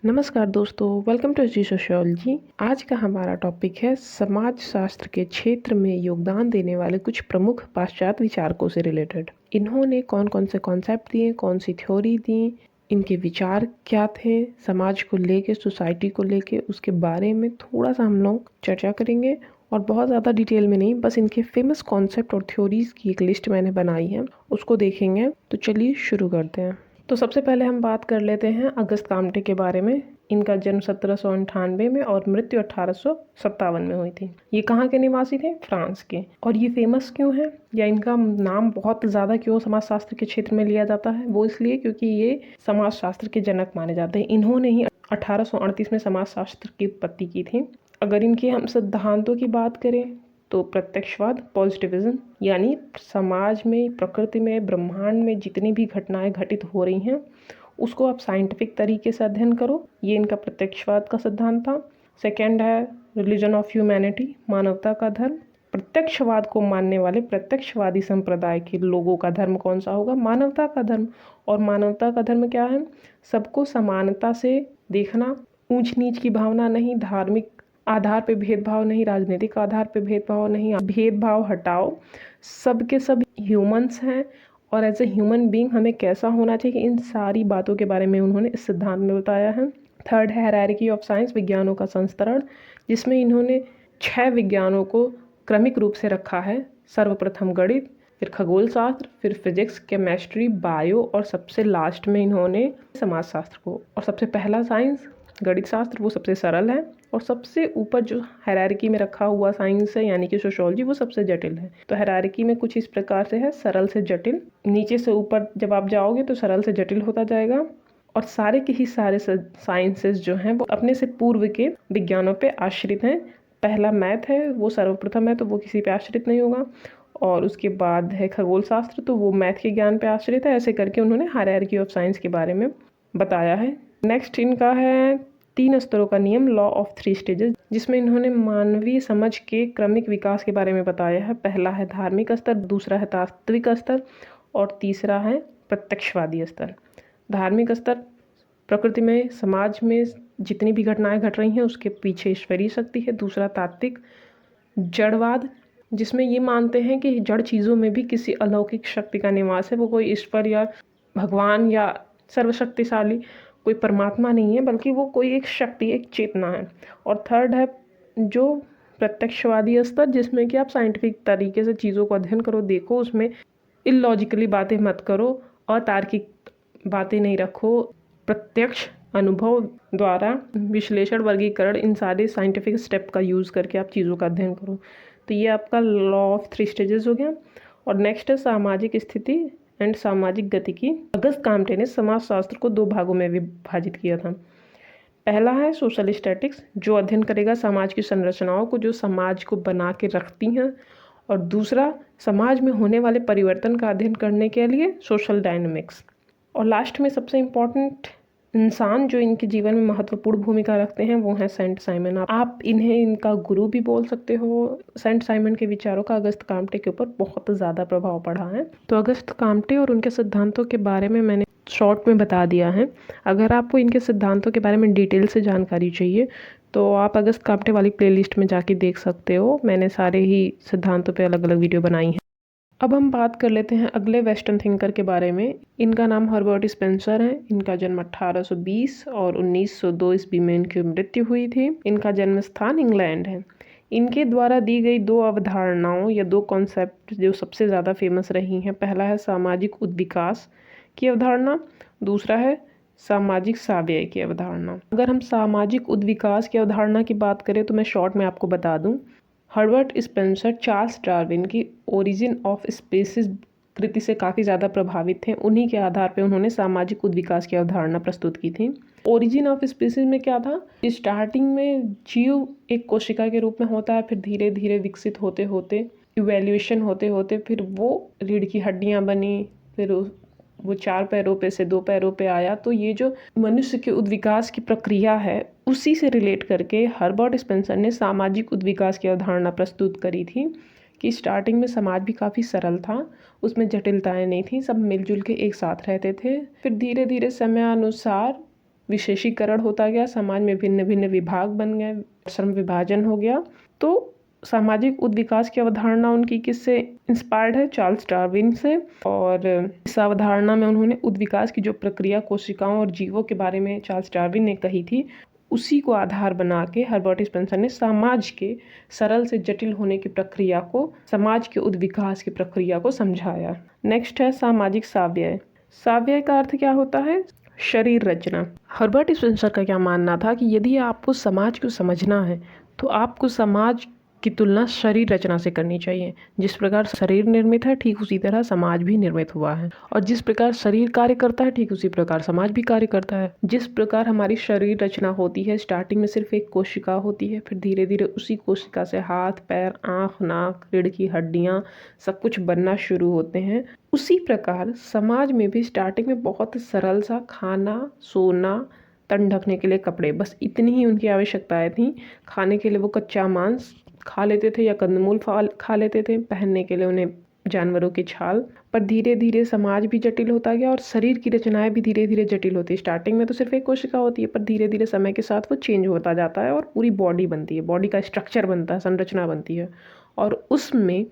नमस्कार दोस्तों, welcome to ji sociology. आज का हमारा टॉपिक है समाज शास्त्र के क्षेत्र में योगदान देने वाले कुछ प्रमुख पाश्चात्य विचारकों से रिलेटेड। इन्होंने कौन कौन से कॉन्सेप्ट दिए, कौन सी थ्योरी दी, इनके विचार क्या थे, समाज को लेके, सोसाइटी को लेके, उसके बारे में थोड़ा सा हम लोग चर्चा करेंगे और बहुत ज़्यादा डिटेल में नहीं, बस इनके फेमस कॉन्सेप्ट और थ्योरीज की एक लिस्ट मैंने बनाई है, उसको देखेंगे। तो चलिए शुरू करते हैं। तो सबसे पहले हम बात कर लेते हैं अगस्त काम्टे के बारे में। इनका जन्म 1798 में और मृत्यु 1857 में हुई थी। ये कहाँ के निवासी थे? फ्रांस के। और ये फेमस क्यों है या इनका नाम बहुत ज़्यादा क्यों समाजशास्त्र के क्षेत्र में लिया जाता है? वो इसलिए क्योंकि ये समाजशास्त्र के जनक माने जाते हैं। इन्होंने ही 1838 में समाजशास्त्र की उत्पत्ति की थी। अगर इनके हम सिद्धांतों की बात करें तो प्रत्यक्षवाद, पॉजिटिविज्म, यानी समाज में, प्रकृति में, ब्रह्मांड में जितनी भी घटनाएं घटित हो रही हैं उसको आप साइंटिफिक तरीके से अध्ययन करो, ये इनका प्रत्यक्षवाद का सिद्धांत था। सेकेंड है रिलीजन ऑफ ह्यूमैनिटी, मानवता का धर्म। प्रत्यक्षवाद को मानने वाले प्रत्यक्षवादी संप्रदाय के लोगों का धर्म कौन सा होगा? मानवता का धर्म। और मानवता का धर्म क्या है? सबको समानता से देखना, ऊंच नीच की भावना नहीं, धार्मिक आधार पे भेदभाव नहीं, राजनीतिक आधार पे भेदभाव नहीं, भेदभाव हटाओ, सबके सब ह्यूमंस हैं और एज ए ह्यूमन बीइंग हमें कैसा होना चाहिए, इन सारी बातों के बारे में उन्होंने इस सिद्धांत में बताया है। थर्ड है हायरार्की ऑफ साइंस, विज्ञानों का संस्तरण, जिसमें इन्होंने 6 विज्ञानों को क्रमिक रूप से रखा है। सर्वप्रथम गणित, फिर खगोल शास्त्र, फिर फिजिक्स, केमिस्ट्री, बायो और सबसे लास्ट में इन्होंने समाजशास्त्र को। और सबसे पहला साइंस गणित शास्त्र, वो सबसे सरल है और सबसे ऊपर जो हायरार्की में रखा हुआ साइंस है यानी कि सोशियोलॉजी, वो सबसे जटिल है। तो हायरार्की में कुछ इस प्रकार से है, सरल से जटिल, नीचे से ऊपर जब आप जाओगे तो सरल से जटिल होता जाएगा। और सारे के ही सारे साइंसेस जो हैं वो अपने से पूर्व के विज्ञानों पे आश्रित हैं। पहला मैथ है, वो सर्वप्रथम है तो वो किसी पे आश्रित नहीं होगा। और उसके बाद है खगोल शास्त्र, तो वो मैथ के ज्ञान पे आश्रित है। ऐसे करके उन्होंने हायरार्की ऑफ साइंस के बारे में बताया है। नेक्स्ट इनका है 3 स्तरों का नियम, लॉ ऑफ 3 स्टेजेस, जिसमें इन्होंने मानवीय समझ के क्रमिक विकास के बारे में बताया है। पहला है धार्मिक स्तर, दूसरा है तात्विक स्तर और तीसरा है प्रत्यक्षवादी स्तर। धार्मिक स्तर, प्रकृति में, समाज में जितनी भी घटनाएं घट रही हैं उसके पीछे ईश्वरीय शक्ति है। दूसरा तात्विक, जड़वाद, जिसमें ये मानते हैं कि जड़ चीज़ों में भी किसी अलौकिक शक्ति का निवास है, वो कोई ईश्वर या भगवान या सर्वशक्तिशाली कोई परमात्मा नहीं है, बल्कि वो कोई एक शक्ति, एक चेतना है। और थर्ड है जो प्रत्यक्षवादी स्तर, जिसमें कि आप साइंटिफिक तरीके से चीज़ों को अध्ययन करो, देखो, उसमें इलॉजिकली बातें मत करो और तार्किक बातें नहीं रखो, प्रत्यक्ष अनुभव द्वारा विश्लेषण, वर्गीकरण, इन सारे साइंटिफिक स्टेप का यूज़ करके आप चीज़ों का अध्ययन करो। तो ये आपका लॉ ऑफ 3 स्टेजेस हो गया। और नेक्स्ट है सामाजिक स्थिति एंड सामाजिक गतिकी। अगस्त काम्टे ने समाजशास्त्र को 2 भागों में विभाजित किया था। पहला है सोशल स्टैटिक्स, जो अध्ययन करेगा समाज की संरचनाओं को जो समाज को बना के रखती हैं। और दूसरा समाज में होने वाले परिवर्तन का अध्ययन करने के लिए सोशल डायनामिक्स। और लास्ट में सबसे इम्पॉर्टेंट इंसान जो इनके जीवन में महत्वपूर्ण भूमिका रखते हैं वो हैं सेंट साइमन। आप इन्हें इनका गुरु भी बोल सकते हो। सेंट साइमन के विचारों का अगस्त काम्टे के ऊपर बहुत ज़्यादा प्रभाव पड़ा है। तो अगस्त काम्टे और उनके सिद्धांतों के बारे में मैंने शॉर्ट में बता दिया है। अगर आपको इनके सिद्धांतों के बारे में डिटेल से जानकारी चाहिए तो आप अगस्त काम्टे वाली प्लेलिस्ट में जाके देख सकते हो। मैंने सारे ही सिद्धांतों पे अलग अलग वीडियो बनाई हैं। अब हम बात कर लेते हैं अगले वेस्टर्न थिंकर के बारे में। इनका नाम हर्बर्ट स्पेंसर है। इनका जन्म 1820 और 1902 ईस्वी में इनकी मृत्यु हुई थी। इनका जन्म स्थान इंग्लैंड है। इनके द्वारा दी गई 2 अवधारणाओं या 2 कॉन्सेप्ट जो सबसे ज़्यादा फेमस रही हैं, पहला है सामाजिक उद्विकास की अवधारणा, दूसरा है सामाजिक साव्यय की अवधारणा। अगर हम सामाजिक उद्विकास की अवधारणा की बात करें तो मैं शॉर्ट में आपको बता दूं, हर्बर्ट स्पेंसर चार्ल्स डार्विन की ओरिजिन ऑफ स्पीसीज कृति से काफ़ी ज़्यादा प्रभावित थे। उन्हीं के आधार पर उन्होंने सामाजिक उद्विकास की अवधारणा प्रस्तुत की थी। ओरिजिन ऑफ स्पीसीज में क्या था? स्टार्टिंग में जीव एक कोशिका के रूप में होता है, फिर धीरे धीरे विकसित होते होते, इवैल्यूएशन होते होते फिर वो रीढ़ की हड्डियाँ बनी, फिर वो 4 पैरों पे से 2 पैरों पे आया। तो ये जो मनुष्य के उद्विकास की प्रक्रिया है उसी से रिलेट करके हर्बर्ट स्पेंसर ने सामाजिक उद्विकास की अवधारणा प्रस्तुत करी थी कि स्टार्टिंग में समाज भी काफ़ी सरल था, उसमें जटिलताएं नहीं थी, सब मिलजुल के एक साथ रहते थे। फिर धीरे धीरे समयानुसार विशेषीकरण होता गया, समाज में भिन्न भिन्न विभाग बन गए, श्रम विभाजन हो गया। तो सामाजिक उद्विकास की अवधारणा उनकी किससे इंस्पायर्ड है? चार्ल्स डार्विन से। और इस अवधारणा में उन्होंने उद्विकास की जो प्रक्रिया कोशिकाओं और जीवों के बारे में चार्ल्स डार्विन ने कही थी, उसी को आधार बना के हर्बर्ट स्पेंसर ने समाज के सरल से जटिल होने की प्रक्रिया को, समाज के उद्विकास की प्रक्रिया को समझाया। नेक्स्ट है सामाजिक साव्यय। साव्यय का अर्थ क्या होता है? शरीर रचना। हर्बर्ट स्पेंसर का क्या मानना था कि यदि आपको समाज को समझना है तो आपको समाज की तुलना शरीर रचना से करनी चाहिए। जिस प्रकार शरीर निर्मित है ठीक उसी तरह समाज भी निर्मित हुआ है, और जिस प्रकार शरीर कार्य करता है ठीक उसी प्रकार समाज भी कार्य करता है। जिस प्रकार हमारी शरीर रचना होती है, स्टार्टिंग में सिर्फ एक कोशिका होती है, फिर धीरे धीरे उसी कोशिका से हाथ, पैर, आँख, नाक, रीढ़ की हड्डियाँ सब कुछ बनना शुरू होते हैं। उसी प्रकार समाज में भी स्टार्टिंग में बहुत सरल सा खाना, सोना, तन ढकने के लिए कपड़े, बस इतनी ही उनकी आवश्यकताएं थी। खाने के लिए वो कच्चा मांस खा लेते थे या कंदमूल खा लेते थे, पहनने के लिए उन्हें जानवरों की छाल। पर धीरे धीरे समाज भी जटिल होता गया और शरीर की रचनाएं भी धीरे धीरे जटिल होती है। स्टार्टिंग में तो सिर्फ एक कोशिका होती है, पर धीरे धीरे समय के साथ वो चेंज होता जाता है और पूरी बॉडी बनती है, बॉडी का स्ट्रक्चर बनता है, संरचना बनती है। और उसमें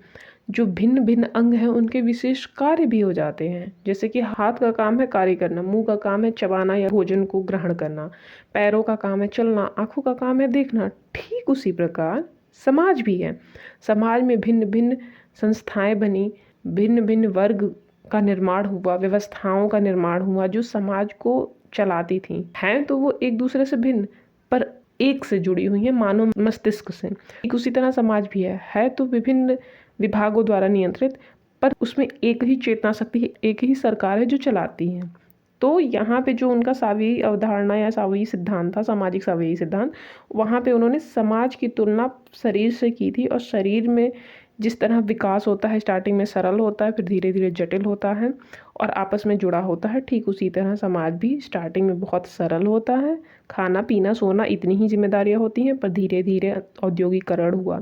जो भिन्न भिन्न अंग हैं उनके विशेष कार्य भी हो जाते हैं। जैसे कि हाथ का काम है कार्य करना, मुंह का काम है चबाना या भोजन को ग्रहण करना, पैरों का काम है चलना, आंखों का काम है देखना। ठीक उसी प्रकार समाज भी है। समाज में भिन्न भिन्न संस्थाएं बनी, भिन्न भिन्न वर्ग का निर्माण हुआ, व्यवस्थाओं का निर्माण हुआ जो समाज को चलाती थी। हैं तो वो एक दूसरे से भिन्न पर एक से जुड़ी हुई है, मानव मस्तिष्क से। ठीक उसी तरह समाज भी है तो विभिन्न विभागों द्वारा नियंत्रित, पर उसमें एक ही चेतना शक्ति, एक ही सरकार है जो चलाती है। तो यहाँ पे जो उनका सावयवी अवधारणा या सावयवी सिद्धांत था, सामाजिक सावयवी सिद्धांत, वहाँ पे उन्होंने समाज की तुलना शरीर से की थी। और शरीर में जिस तरह विकास होता है, स्टार्टिंग में सरल होता है, फिर धीरे धीरे जटिल होता है और आपस में जुड़ा होता है, ठीक उसी तरह समाज भी स्टार्टिंग में बहुत सरल होता है। खाना पीना सोना इतनी ही जिम्मेदारियाँ होती हैं, पर धीरे धीरे औद्योगिकरण हुआ,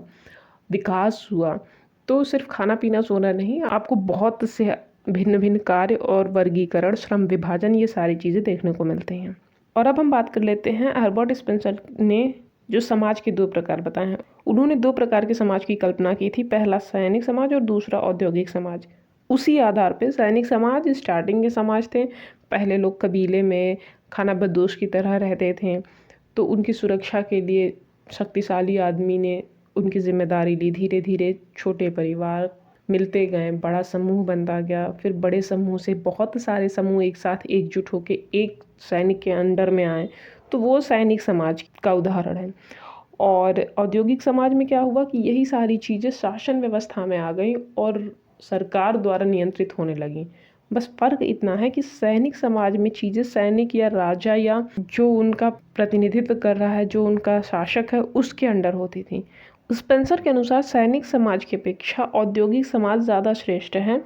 विकास हुआ, तो सिर्फ खाना पीना सोना नहीं, आपको बहुत से भिन्न भिन्न कार्य और वर्गीकरण, श्रम विभाजन, ये सारी चीज़ें देखने को मिलती हैं। और अब हम बात कर लेते हैं हर्बर्ट स्पेंसर ने जो समाज के दो प्रकार बताए हैं। उन्होंने दो प्रकार के समाज की कल्पना की थी, पहला सैनिक समाज और दूसरा औद्योगिक समाज। उसी आधार पे सैनिक समाज स्टार्टिंग के समाज थे। पहले लोग कबीले में खाना बदोश की तरह रहते थे, तो उनकी सुरक्षा के लिए शक्तिशाली आदमी ने उनकी जिम्मेदारी ली। धीरे धीरे छोटे परिवार मिलते गए, बड़ा समूह बनता गया, फिर बड़े समूह से बहुत सारे समूह एक साथ एकजुट होकर एक सैनिक के अंडर में आए, तो वो सैनिक समाज का उदाहरण है। और औद्योगिक समाज में क्या हुआ कि यही सारी चीज़ें शासन व्यवस्था में आ गई और सरकार द्वारा नियंत्रित होने लगी। बस फ़र्क इतना है कि सैनिक समाज में चीज़ें सैनिक या राजा या जो उनका प्रतिनिधित्व कर रहा है, जो उनका शासक है, उसके अंडर होती थी। स्पेंसर के अनुसार सैनिक समाज की अपेक्षा औद्योगिक समाज ज़्यादा श्रेष्ठ है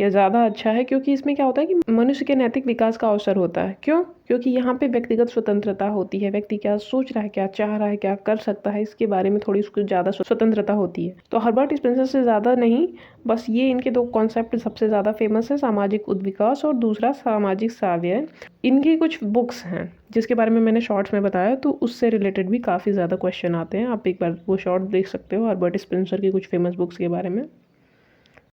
या ज़्यादा अच्छा है, क्योंकि इसमें क्या होता है कि मनुष्य के नैतिक विकास का अवसर होता है। क्यों? क्योंकि यहाँ पे व्यक्तिगत स्वतंत्रता होती है। व्यक्ति क्या सोच रहा है, क्या चाह रहा है, क्या कर सकता है, इसके बारे में थोड़ी उसको ज़्यादा स्वतंत्रता होती है। तो हर्बर्ट स्पेंसर से ज़्यादा नहीं, बस ये इनके दो कॉन्सेप्ट सबसे ज़्यादा फेमस है, सामाजिक उद्विकास और दूसरा सामाजिक साव्यय। इनकी कुछ बुक्स हैं जिसके बारे में मैंने शॉर्ट्स में बताया, तो उससे रिलेटेड भी काफ़ी ज़्यादा क्वेश्चन आते हैं। आप एक बार वो शॉर्ट देख सकते हो हर्बर्ट स्पेंसर की कुछ फेमस बुक्स के बारे में।